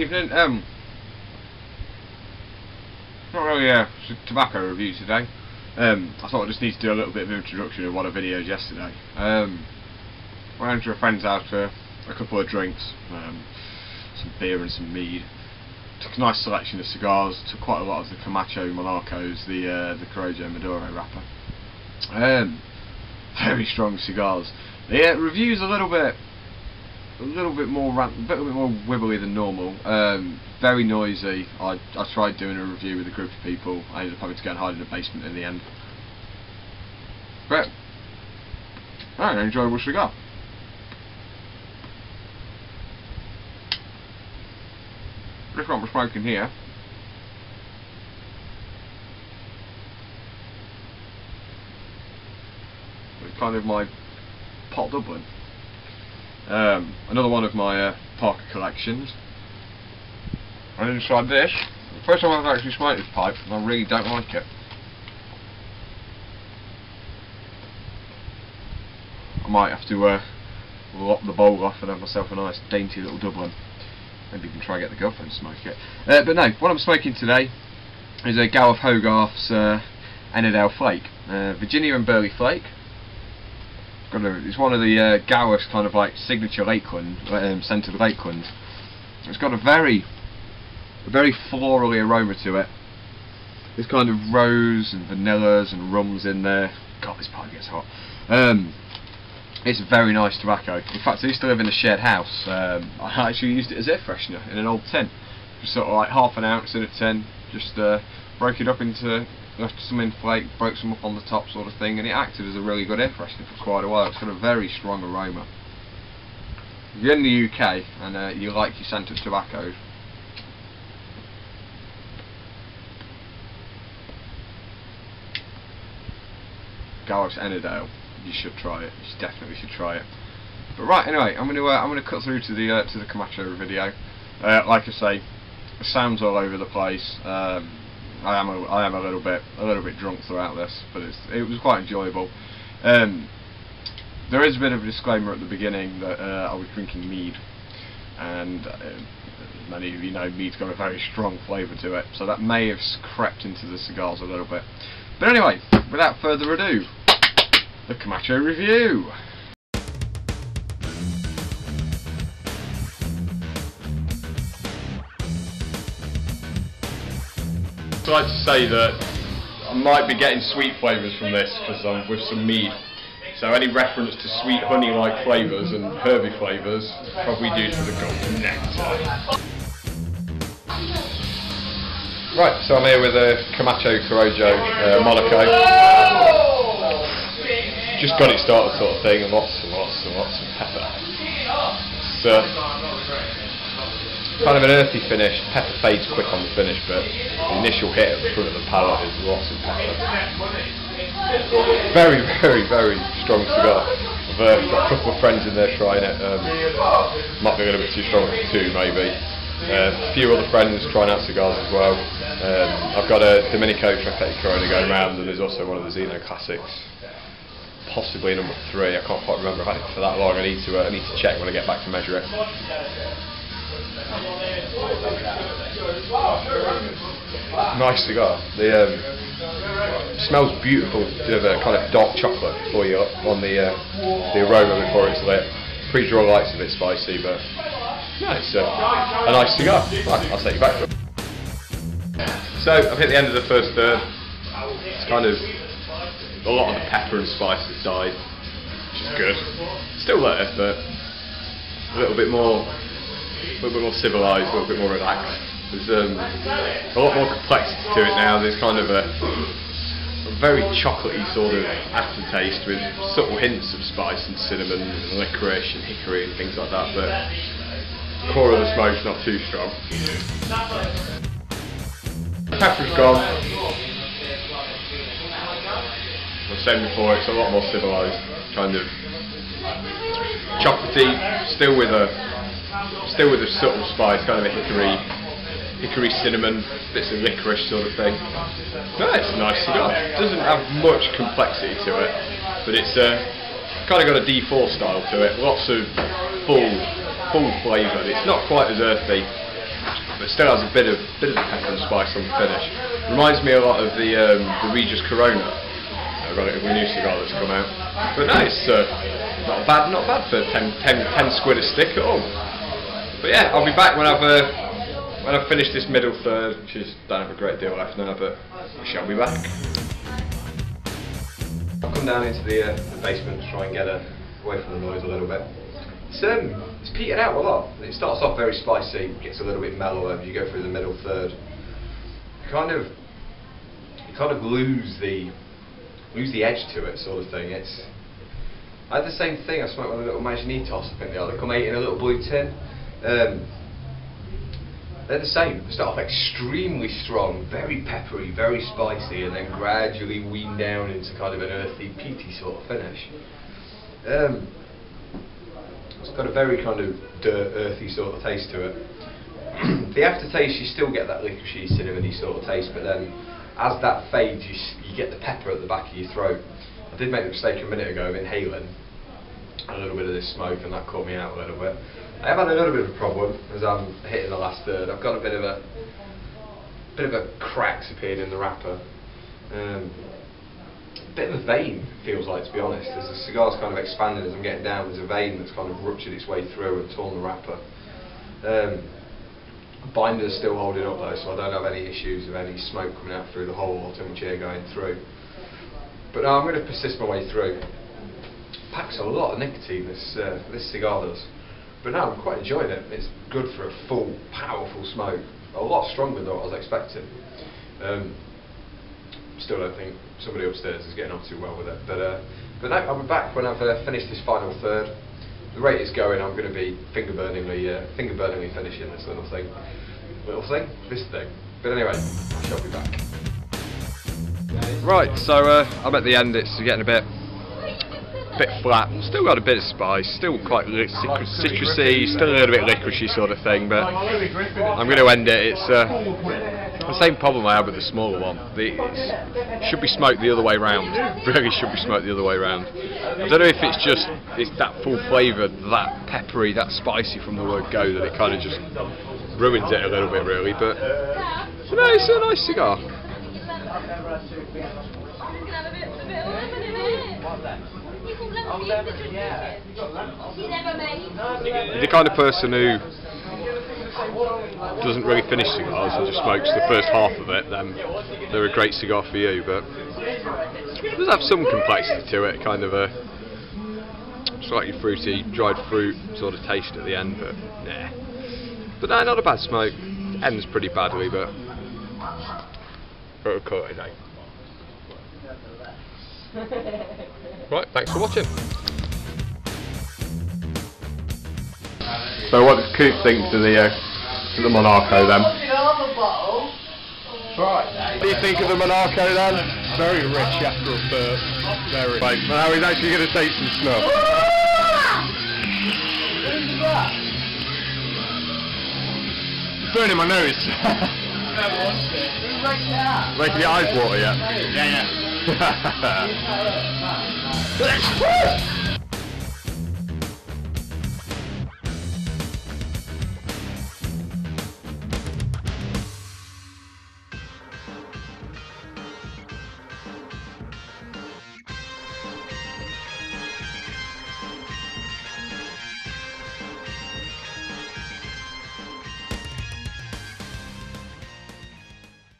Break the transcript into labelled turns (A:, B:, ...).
A: Evening. Not really a tobacco review today. I thought I just need to do a little bit of introduction of what I videoed yesterday. Went to a friend's house for a couple of drinks, some beer and some mead. Took a nice selection of cigars. Took quite a lot of the Camacho Monarcos, the Corojo Maduro wrapper. Very strong cigars. The review's a little bit more wibbly than normal. Very noisy. I tried doing a review with a group of people. I ended up having to go and hide in the basement in the end. But an enjoyable cigar. This one we're smoking here. It's kind of my pot Dublin. Another one of my Parker collections. And inside this, the first time I've actually smoked this pipe, and I really don't like it. I might have to lop the bowl off and have myself a nice dainty little Dublin. Maybe you can try and get the girlfriend to smoke it. But no, what I'm smoking today is a Gawith Hoggarth's Ennerdale Flake. Virginia and Burley Flake. It's one of the Gawith's kind of like signature Lakeland, scented Lakeland. It's got a very florally aroma to it. There's kind of rose and vanillas and rums in there. God, this pipe gets hot. It's a very nice tobacco. In fact, I used to live in a shared house. I actually used it as air freshener in an old tin. Just sort of like half an ounce in a tin. Just broke it up into, left some in flake, broke some up on the top sort of thing, and it acted as a really good air freshener for quite a while. It's got a very strong aroma. If you're in the UK and you like your scented tobaccos, Gawith's Ennerdale, you should try it. You definitely should try it. But right, anyway, I'm gonna cut through to the Camacho video. Like I say, the sound's all over the place. I am a little bit drunk throughout this, but it was quite enjoyable. There is a bit of a disclaimer at the beginning that I was drinking mead, and many of you know mead's got a very strong flavour to it, so that may have crept into the cigars a little bit. But anyway, without further ado, the Camacho review. I'd like to say that I might be getting sweet flavours from this because I'm with some mead. So any reference to sweet honey-like flavours and herby flavours probably due to the golden nectar. Right, so I'm here with a Camacho Corojo Monarco. Just got it started sort of thing, and lots of pepper. It's kind of an earthy finish. Pepper fades quick on the finish, but the initial hit at the front of the palate is lots of pepper. Very strong cigar. I've got a couple of friends in there trying it. Might be a little bit too strong for two, maybe. A few other friends trying out cigars as well. I've got a Dominico Petit Corona going around, and there's also one of the Zino classics. Possibly number 3. I can't quite remember. I've had it for that long. I need to check when I get back to measure it. Nice cigar. The smells beautiful. Bit of a kind of dark chocolate before you on the aroma before it's lit. Pre-draw light's a bit spicy, but yeah, it's a nice cigar. Right, I'll take you back to it. So I've hit the end of the first third. It's kind of a lot of the pepper and spice has died, which is good. Still there, but a little bit more civilised, a little bit more relaxed. There's a lot more complexity to it now. There's kind of a very chocolatey sort of aftertaste with subtle hints of spice and cinnamon and licorice and hickory and things like that, but the core of the smoke's not too strong. The pepper's gone. As I said before, it's a lot more civilised, kind of chocolatey, still with a subtle spice, kind of a hickory cinnamon, bits of licorice sort of thing. No, it's a nice cigar. It doesn't have much complexity to it, but it's kind of got a D4 style to it. Lots of full flavour. It's not quite as earthy, which but still has a bit of the pepper and spice on the finish. Reminds me a lot of the Regis Corona. I've got it with a new cigar that's come out. But no, it's not bad for 10 squid a stick at all. But yeah, I'll be back when I've finished this middle third, which is don't have a great deal left now, but I shall be back. I've come down into the basement to try and get away from the noise a little bit. It's petered out a lot. It starts off very spicy, gets a little bit mellower as you go through the middle third. You kind of lose the edge to it, sort of thing. I had the same thing. I smoked one of the little Maginitos, I think they are. They come out in a little blue tin. They're the same. They start off extremely strong, very peppery, very spicy, and then gradually wean down into kind of an earthy, peaty sort of finish. It's got a very kind of earthy sort of taste to it. The aftertaste, you still get that licoricey, cinnamony sort of taste, but then as that fades, you get the pepper at the back of your throat. I did make the mistake a minute ago of inhaling a little bit of this smoke, and that caught me out a little bit. I have had a little bit of a problem as I'm hitting the last third. I've got a bit of a cracks appeared in the wrapper. A bit of a vein, feels like, to be honest. As the cigar's kind of expanding as I'm getting down, there's a vein that's kind of ruptured its way through and torn the wrapper. Binder's still holding up though, so I don't have any issues of any smoke coming out through the hole or too much air going through. But no, I'm going to persist my way through. Packs a lot of nicotine, this cigar does. But no, I'm quite enjoying it. It's good for a full, powerful smoke. A lot stronger than what I was expecting. Still don't think somebody upstairs is getting on too well with it. But no, I'll be back when I've finished this final third. The rate it's going, I'm going to be finger-burningly finishing this little thing. This thing. But anyway, I shall be back. Right, so I'm at the end. It's getting a bit flat. Still got a bit of spice. Still quite citrusy. Still a little bit licoricey sort of thing. But I'm going to end it. It's the same problem I had with the smaller one. It should be smoked the other way round. Really should be smoked the other way round. I don't know if it's just that full flavour, that peppery, that spicy from the word go, that it kind of just ruins it a little bit, really. But no, it's a nice cigar. You're the kind of person who doesn't really finish cigars and just smokes the first half of it, then they're a great cigar for you. But it does have some complexity to it, kind of a slightly fruity, dried fruit sort of taste at the end. But yeah, but no, not a bad smoke. Ends pretty badly, but we'll call it a day. Right, thanks for watching. So what does Coop think to the Monarco then? What do you think of the Monarco then?
B: Very rich after a burp. Very.
A: Right, now he's actually going to take some snuff.
B: Who's that?
C: Burning my nose.
B: Who raked it out?
A: Making your eyes water yet?
C: Yeah, yeah.